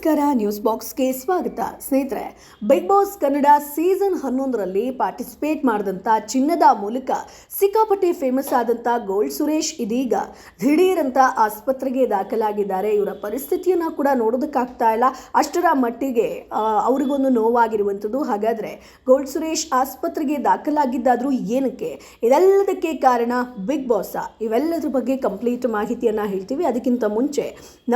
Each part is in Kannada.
ನಮಸ್ಕಾರ, ನ್ಯೂಸ್ ಬಾಕ್ಸ್ಗೆ ಸ್ವಾಗತ. ಸ್ನೇಹಿತರೆ, ಬಿಗ್ ಬಾಸ್ ಕನ್ನಡ ಸೀಸನ್ 11ರಲ್ಲಿ ಪಾರ್ಟಿಸಿಪೇಟ್ ಮಾಡಿದಂಥ ಚಿನ್ನದ ಮೂಲಕ ಸಿಕ್ಕಾಪಟ್ಟೆ ಫೇಮಸ್ ಆದಂಥ ಗೋಲ್ಡ್ ಸುರೇಶ್ ಇದೀಗ ದಿಢೀರಂತ ಆಸ್ಪತ್ರೆಗೆ ದಾಖಲಾಗಿದ್ದಾರೆ. ಇವರ ಪರಿಸ್ಥಿತಿಯನ್ನು ಕೂಡ ನೋಡೋದಕ್ಕಾಗ್ತಾ ಇಲ್ಲ, ಅಷ್ಟರ ಮಟ್ಟಿಗೆ ಅವರಿಗೊಂದು ನೋವಾಗಿರುವಂಥದ್ದು. ಹಾಗಾದರೆ ಗೋಲ್ಡ್ ಸುರೇಶ್ ಆಸ್ಪತ್ರೆಗೆ ದಾಖಲಾಗಿದ್ದಾದರೂ ಏನಕ್ಕೆ? ಇದೆಲ್ಲದಕ್ಕೆ ಕಾರಣ ಬಿಗ್ ಬಾಸ್. ಇವೆಲ್ಲದ್ರ ಬಗ್ಗೆ ಕಂಪ್ಲೀಟ್ ಮಾಹಿತಿಯನ್ನು ಹೇಳ್ತೀವಿ. ಅದಕ್ಕಿಂತ ಮುಂಚೆ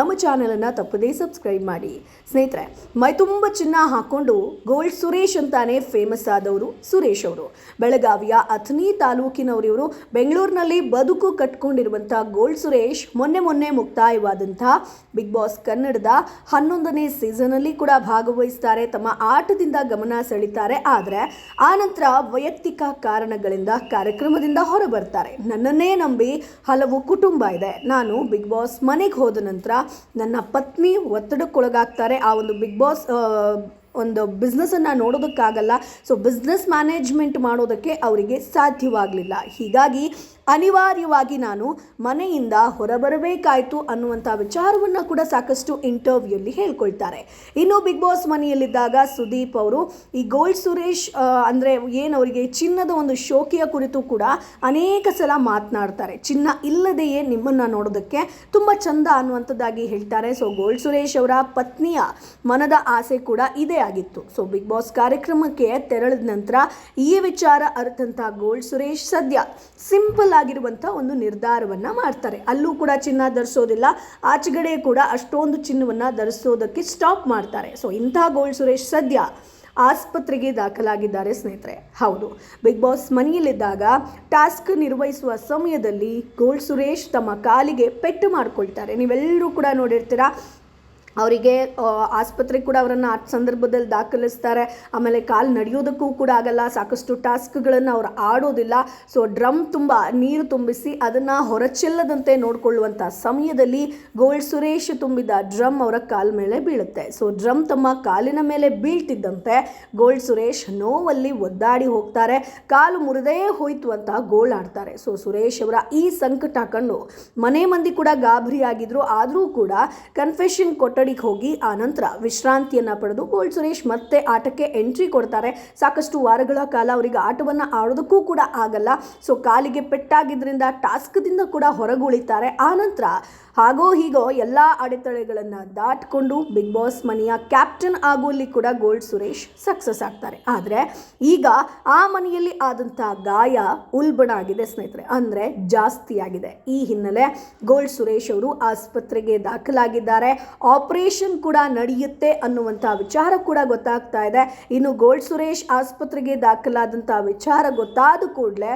ನಮ್ಮ ಚಾನಲನ್ನು ತಪ್ಪದೇ ಸಬ್ಸ್ಕ್ರೈಬ್ ಮಾಡಿ. ಸ್ನೇಹಿತರೆ, ಮೈ ತುಂಬ ಚಿನ್ನ ಹಾಕೊಂಡು ಗೋಲ್ಡ್ ಸುರೇಶ್ ಅಂತಾನೆ ಫೇಮಸ್ ಆದವರು ಸುರೇಶ್ ಅವರು. ಬೆಳಗಾವಿಯ ಅಥಣಿ ತಾಲೂಕಿನವರು ಇವರು. ಬೆಂಗಳೂರಿನಲ್ಲಿ ಬದುಕು ಕಟ್ಕೊಂಡಿರುವಂಥ ಗೋಲ್ಡ್ ಸುರೇಶ್ ಮೊನ್ನೆ ಮುಕ್ತಾಯವಾದಂಥ ಬಿಗ್ ಬಾಸ್ ಕನ್ನಡದ 11ನೇ ಸೀಸನಲ್ಲಿ ಕೂಡ ಭಾಗವಹಿಸ್ತಾರೆ. ತಮ್ಮ ಆಟದಿಂದ ಗಮನ ಸೆಳೀತಾರೆ. ಆದರೆ ಆನಂತರ ವೈಯಕ್ತಿಕ ಕಾರಣಗಳಿಂದ ಕಾರ್ಯಕ್ರಮದಿಂದ ಹೊರಬರ್ತಾರೆ. ನನ್ನನ್ನೇ ನಂಬಿ ಹಲವು ಕುಟುಂಬ ಇದೆ. ನಾನು ಬಿಗ್ ಬಾಸ್ ಮನೆಗೆ ಹೋದ ನಂತರ ನನ್ನ ಪತ್ನಿ ಒತ್ತಡಕ್ಕೊಳಗಾಗ್ತಾರೆ. ಆ ಒಂದು ಬಿಗ್ ಬಾಸ್ ಒಂದು ಬಿಸ್ನೆಸ್ಸನ್ನು ನೋಡೋದಕ್ಕಾಗಲ್ಲ. ಸೊ ಬಿಸ್ನೆಸ್ ಮ್ಯಾನೇಜ್ಮೆಂಟ್ ಮಾಡೋದಕ್ಕೆ ಅವರಿಗೆ ಸಾಧ್ಯವಾಗಲಿಲ್ಲ. ಹೀಗಾಗಿ ಅನಿವಾರ್ಯವಾಗಿ ನಾನು ಮನೆಯಿಂದ ಹೊರಬರಬೇಕಾಯಿತು ಅನ್ನುವಂಥ ವಿಚಾರವನ್ನು ಕೂಡ ಸಾಕಷ್ಟು ಇಂಟರ್ವ್ಯೂಲ್ಲಿ ಹೇಳ್ಕೊಳ್ತಾರೆ. ಇನ್ನು ಬಿಗ್ ಬಾಸ್ ಮನೆಯಲ್ಲಿದ್ದಾಗ ಸುದೀಪ್ ಅವರು ಈ ಗೋಲ್ಡ್ ಸುರೇಶ್ ಅಂದರೆ ಅವರಿಗೆ ಚಿನ್ನದ ಒಂದು ಶೋಕಿಯ ಕುರಿತು ಕೂಡ ಅನೇಕ ಸಲ ಮಾತನಾಡ್ತಾರೆ. ಚಿನ್ನ ಇಲ್ಲದೆಯೇ ನಿಮ್ಮನ್ನು ನೋಡೋದಕ್ಕೆ ತುಂಬ ಚಂದ ಅನ್ನುವಂಥದ್ದಾಗಿ ಹೇಳ್ತಾರೆ. ಸೊ ಗೋಲ್ಡ್ ಸುರೇಶ್ ಅವರ ಪತ್ನಿಯ ಮನದ ಆಸೆ ಕೂಡ ಇದೇ ಆಗಿತ್ತು. ಸೊ ಬಿಗ್ ಬಾಸ್ ಕಾರ್ಯಕ್ರಮಕ್ಕೆ ತೆರಳಿದ ನಂತರ ಈ ವಿಚಾರ ಅರ್ಥಂತ ಗೋಲ್ಡ್ ಸುರೇಶ್ ಸದ್ಯ ಸಿಂಪಲ್ ಆಗಿರುವಂಥ ಒಂದು ನಿರ್ಧಾರವನ್ನು ಮಾಡ್ತಾರೆ. ಅಲ್ಲೂ ಕೂಡ ಚಿನ್ನ ಧರಿಸೋದಿಲ್ಲ, ಆಚೆಗಡೆ ಕೂಡ ಅಷ್ಟೊಂದು ಚಿನ್ನವನ್ನು ಧರಿಸೋದಕ್ಕೆ ಸ್ಟಾಪ್ ಮಾಡ್ತಾರೆ. ಸೊ ಇಂಥ ಗೋಲ್ಡ್ ಸುರೇಶ್ ಸದ್ಯ ಆಸ್ಪತ್ರೆಗೆ ದಾಖಲಾಗಿದ್ದಾರೆ. ಸ್ನೇಹಿತರೆ, ಹೌದು, ಬಿಗ್ ಬಾಸ್ ಮನೆಯಲ್ಲಿದ್ದಾಗ ಟಾಸ್ಕ್ ನಿರ್ವಹಿಸುವ ಸಮಯದಲ್ಲಿ ಗೋಲ್ಡ್ ಸುರೇಶ್ ತಮ್ಮ ಕಾಲಿಗೆ ಪೆಟ್ಟು ಮಾಡಿಕೊಳ್ತಾರೆ. ನೀವೆಲ್ಲರೂ ಕೂಡ ನೋಡಿರ್ತೀರಾ. ಅವರಿಗೆ ಆಸ್ಪತ್ರೆಗೆ ಕೂಡ ಅವರನ್ನು ಆ ಸಂದರ್ಭದಲ್ಲಿ ದಾಖಲಿಸ್ತಾರೆ. ಆಮೇಲೆ ಕಾಲು ನಡೆಯೋದಕ್ಕೂ ಕೂಡ ಆಗಲ್ಲ. ಸಾಕಷ್ಟು ಟಾಸ್ಕ್ಗಳನ್ನು ಅವರು ಆಡೋದಿಲ್ಲ. ಸೊ ಡ್ರಮ್ ತುಂಬ ನೀರು ತುಂಬಿಸಿ ಅದನ್ನು ಹೊರಚೆಲ್ಲದಂತೆ ನೋಡಿಕೊಳ್ಳುವಂಥ ಸಮಯದಲ್ಲಿ ಗೋಲ್ಡ್ ಸುರೇಶ್ ತುಂಬಿದ ಡ್ರಮ್ ಅವರ ಕಾಲ ಮೇಲೆ ಬೀಳುತ್ತೆ. ಸೊ ಡ್ರಮ್ ತಮ್ಮ ಕಾಲಿನ ಮೇಲೆ ಬೀಳ್ತಿದ್ದಂತೆ ಗೋಲ್ಡ್ ಸುರೇಶ್ ನೋವಲ್ಲಿ ಒದ್ದಾಡಿ ಹೋಗ್ತಾರೆ. ಕಾಲು ಮುರಿದೇ ಹೋಯ್ತು ಅಂತ ಗೋಳಾಡ್ತಾರೆ. ಸೊ ಸುರೇಶ್ ಅವರ ಈ ಸಂಕಟ ಕಂಡು ಮನೆ ಮಂದಿ ಕೂಡ ಗಾಬರಿಯಾಗಿದ್ರು. ಆದರೂ ಕೂಡ ಕನ್ಫೆಷನ್ ಕೊಟ್ಟ ಹೋಗಿ ಆ ನಂತರ ವಿಶ್ರಾಂತಿಯನ್ನು ಪಡೆದು ಗೋಲ್ಡ್ ಸುರೇಶ್ ಮತ್ತೆ ಆಟಕ್ಕೆ ಎಂಟ್ರಿ ಕೊಡ್ತಾರೆ. ಸಾಕಷ್ಟು ವಾರಗಳ ಕಾಲ ಅವರಿಗೆ ಆಟವನ್ನು ಆಡೋದಕ್ಕೂ ಕೂಡ ಆಗಲ್ಲ. ಸೊ ಕಾಲಿಗೆ ಪೆಟ್ಟಾಗಿದ್ದರಿಂದ ಟಾಸ್ಕ್ದಿಂದ ಕೂಡ ಹೊರಗುಳಿತಾರೆ. ಆ ನಂತರ ಹಾಗೋ ಹೀಗೋ ಎಲ್ಲ ಅಡೆತಡೆಗಳನ್ನು ದಾಟಿಕೊಂಡು ಬಿಗ್ ಬಾಸ್ ಮನೆಯ ಕ್ಯಾಪ್ಟನ್ ಆಗುವಲ್ಲಿ ಕೂಡ ಗೋಲ್ಡ್ ಸುರೇಶ್ ಸಕ್ಸಸ್ ಆಗ್ತಾರೆ. ಆದರೆ ಈಗ ಆ ಮನೆಯಲ್ಲಿ ಆದಂಥ ಗಾಯ ಉಲ್ಬಣ ಆಗಿದೆ ಸ್ನೇಹಿತರೆ, ಅಂದರೆ ಜಾಸ್ತಿ ಆಗಿದೆ. ಈ ಹಿನ್ನೆಲೆ ಗೋಲ್ಡ್ ಸುರೇಶ್ ಅವರು ಆಸ್ಪತ್ರೆಗೆ ದಾಖಲಾಗಿದ್ದಾರೆ. ಆಪರೇಷನ್ ಕೂಡ ನಡೆಯುತ್ತೆ ಅನ್ನುವಂಥ ವಿಚಾರ ಕೂಡ ಗೊತ್ತಾಗ್ತಾ ಇದೆ. ಇನ್ನು ಗೋಲ್ಡ್ ಸುರೇಶ್ ಆಸ್ಪತ್ರೆಗೆ ದಾಖಲಾದಂಥ ವಿಚಾರ ಗೊತ್ತಾದ ಕೂಡಲೇ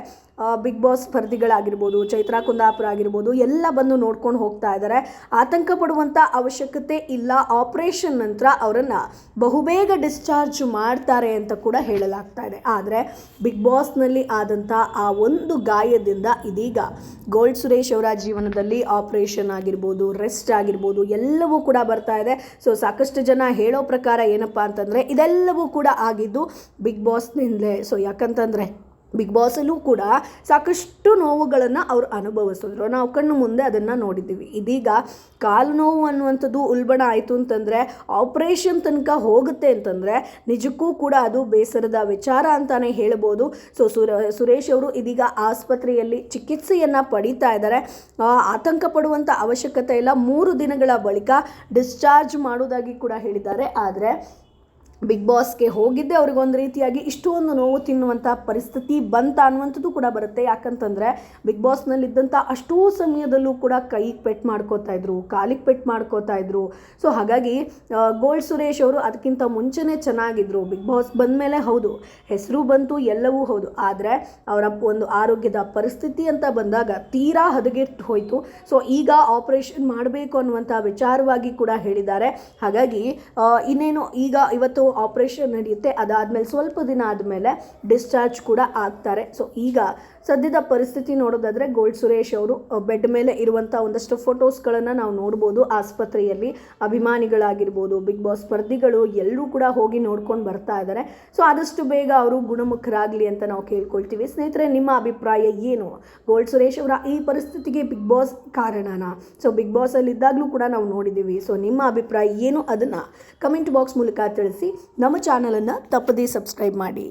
ಬಿಗ್ ಬಾಸ್ ಸ್ಪರ್ಧಿಗಳಾಗಿರ್ಬೋದು, ಚೈತ್ರಾ ಕುಂದಾಪುರ ಆಗಿರ್ಬೋದು, ಎಲ್ಲ ಬಂದು ನೋಡ್ಕೊಂಡು ಹೋಗ್ತಾ ಇದ್ದಾರೆ. ಆತಂಕ ಪಡುವಂಥ ಅವಶ್ಯಕತೆ ಇಲ್ಲ. ಆಪರೇಷನ್ ನಂತರ ಅವರನ್ನು ಬಹುಬೇಗ ಡಿಸ್ಚಾರ್ಜ್ ಮಾಡ್ತಾರೆ ಅಂತ ಕೂಡ ಹೇಳಲಾಗ್ತಾ ಇದೆ. ಆದರೆ ಬಿಗ್ ಬಾಸ್ನಲ್ಲಿ ಆದಂಥ ಆ ಒಂದು ಗಾಯದಿಂದ ಇದೀಗ ಗೋಲ್ಡ್ ಸುರೇಶ್ ಅವರ ಜೀವನದಲ್ಲಿ ಆಪರೇಷನ್ ಆಗಿರ್ಬೋದು, ರೆಸ್ಟ್ ಆಗಿರ್ಬೋದು, ಎಲ್ಲವೂ ಕೂಡ ಬರ್ತಾ ಇದೆ. ಸೊ ಸಾಕಷ್ಟು ಜನ ಹೇಳೋ ಪ್ರಕಾರ ಏನಪ್ಪ ಅಂತಂದರೆ ಇದೆಲ್ಲವೂ ಕೂಡ ಆಗಿದ್ದು ಬಿಗ್ ಬಾಸ್ನಿಂದಲೇ. ಸೊ ಯಾಕಂತಂದರೆ ಬಿಗ್ ಬಾಸಲ್ಲೂ ಕೂಡ ಸಾಕಷ್ಟು ನೋವುಗಳನ್ನು ಅವರು ಅನುಭವಿಸಿದ್ರು. ನಾವು ಕಣ್ಣು ಮುಂದೆ ಅದನ್ನು ನೋಡಿದ್ದೀವಿ. ಇದೀಗ ಕಾಲು ನೋವು ಅನ್ನುವಂಥದ್ದು ಉಲ್ಬಣ ಆಯಿತು ಅಂತಂದರೆ, ಆಪರೇಷನ್ ತನಕ ಹೋಗುತ್ತೆ ಅಂತಂದರೆ ನಿಜಕ್ಕೂ ಕೂಡ ಅದು ಬೇಸರದ ವಿಚಾರ ಅಂತಲೇ ಹೇಳ್ಬೋದು. ಸೊ ಸುರೇಶ್ ಅವರು ಇದೀಗ ಆಸ್ಪತ್ರೆಯಲ್ಲಿ ಚಿಕಿತ್ಸೆಯನ್ನು ಪಡೀತಾ ಇದ್ದಾರೆ. ಆತಂಕ ಪಡುವಂಥ ಅವಶ್ಯಕತೆ ಇಲ್ಲ. 3 ದಿನಗಳ ಬಳಿಕ ಡಿಸ್ಚಾರ್ಜ್ ಮಾಡೋದಾಗಿ ಕೂಡ ಹೇಳಿದ್ದಾರೆ. ಆದರೆ ಬಿಗ್ ಬಾಸ್ಗೆ ಹೋಗಿದ್ದೆ ಅವ್ರಿಗೊಂದು ರೀತಿಯಾಗಿ ಇಷ್ಟೊಂದು ನೋವು ತಿನ್ನುವಂಥ ಪರಿಸ್ಥಿತಿ ಬಂತ ಅನ್ನುವಂಥದ್ದು ಕೂಡ ಬರುತ್ತೆ. ಯಾಕಂತಂದರೆ ಬಿಗ್ ಬಾಸ್ನಲ್ಲಿದ್ದಂಥ ಅಷ್ಟೂ ಸಮಯದಲ್ಲೂ ಕೂಡ ಕೈಗೆ ಪೆಟ್ಟು ಮಾಡ್ಕೋತಾ ಇದ್ರು, ಕಾಲಿಗೆ ಪೆಟ್ಟು ಮಾಡ್ಕೋತಾ ಇದ್ರು. ಸೊ ಹಾಗಾಗಿ ಗೋಲ್ಡ್ ಸುರೇಶ್ ಅವರು ಅದಕ್ಕಿಂತ ಮುಂಚೆನೇ ಚೆನ್ನಾಗಿದ್ರು. ಬಿಗ್ ಬಾಸ್ ಬಂದಮೇಲೆ ಹೌದು ಹೆಸರು ಬಂತು, ಎಲ್ಲವೂ ಹೌದು. ಆದರೆ ಅವರ ಒಂದು ಆರೋಗ್ಯದ ಪರಿಸ್ಥಿತಿ ಅಂತ ಬಂದಾಗ ತೀರಾ ಹದಗೆಟ್ಟು ಹೋಯಿತು. ಸೊ ಈಗ ಆಪರೇಷನ್ ಮಾಡಬೇಕು ಅನ್ನುವಂಥ ವಿಚಾರವಾಗಿ ಕೂಡ ಹೇಳಿದ್ದಾರೆ. ಹಾಗಾಗಿ ಇನ್ನೇನು ಈಗ ಇವತ್ತು ಆಪರೇಷನ್ ನಡೆಯುತ್ತೆ. ಅದಾದಮೇಲೆ ಸ್ವಲ್ಪ ದಿನ ಆದಮೇಲೆ ಡಿಸ್ಚಾರ್ಜ್ ಕೂಡ ಆಗ್ತಾರೆ. ಸೊ ಈಗ ಸದ್ಯದ ಪರಿಸ್ಥಿತಿ ನೋಡೋದಾದರೆ ಗೋಲ್ಡ್ ಸುರೇಶ್ ಅವರು ಬೆಡ್ ಮೇಲೆ ಇರುವಂಥ ಒಂದಷ್ಟು ಫೋಟೋಸ್ಗಳನ್ನು ನಾವು ನೋಡ್ಬೋದು. ಆಸ್ಪತ್ರೆಯಲ್ಲಿ ಅಭಿಮಾನಿಗಳಾಗಿರ್ಬೋದು, ಬಿಗ್ ಬಾಸ್ ಸ್ಪರ್ಧಿಗಳು ಎಲ್ಲರೂ ಕೂಡ ಹೋಗಿ ನೋಡ್ಕೊಂಡು ಬರ್ತಾ ಇದ್ದಾರೆ. ಸೊ ಆದಷ್ಟು ಬೇಗ ಅವರು ಗುಣಮುಖರಾಗಲಿ ಅಂತ ನಾವು ಕೇಳ್ಕೊಳ್ತೀವಿ. ಸ್ನೇಹಿತರೆ, ನಿಮ್ಮ ಅಭಿಪ್ರಾಯ ಏನು? ಗೋಲ್ಡ್ ಸುರೇಶ್ ಅವರ ಈ ಪರಿಸ್ಥಿತಿಗೆ ಬಿಗ್ ಬಾಸ್ ಕಾರಣನಾ? ಸೊ ಬಿಗ್ ಬಾಸಲ್ಲಿ ಇದ್ದಾಗಲೂ ಕೂಡ ನಾವು ನೋಡಿದ್ದೀವಿ. ಸೊ ನಿಮ್ಮ ಅಭಿಪ್ರಾಯ ಏನು ಅದನ್ನು ಕಮೆಂಟ್ ಬಾಕ್ಸ್ ಮೂಲಕ ತಿಳಿಸಿ. ನಮ್ಮ ಚಾನಲನ್ನು ತಪ್ಪದೇ ಸಬ್ಸ್ಕ್ರೈಬ್ ಮಾಡಿ.